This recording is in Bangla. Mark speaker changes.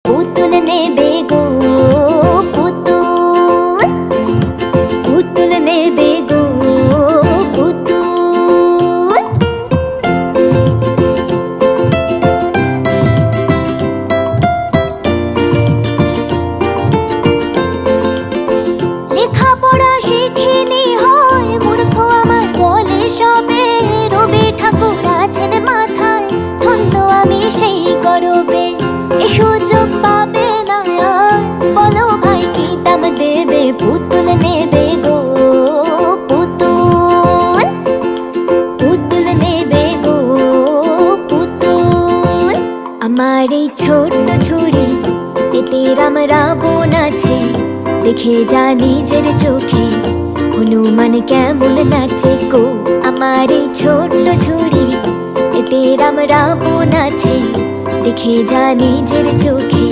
Speaker 1: পুতুল নেবে গো পুতুল, পুতুল নেবে গো পুতুল। লেখাপড়া শিখিনি হয় মূর্খ আমার বলে সবে, রবি ঠাকুর আছেন মাথায় ধন্য আমি সেই গরবে। এ সুযোগ পাবে না আর, বলো ভাই কি দাম দেবে? পুতুল নেবে গো পুতুল, পুতুল নেবে গো পুতুল। আমার এই ছোট্ট ছুরি এতে রাম রাবণ আছে, দেখে যা নিজের চোখে হনুমান কেমন নাচে গো। আমার এই ছোট্ট ছুরি এতে রাম রাবণ আছে, দেখে যা নিজের চোখে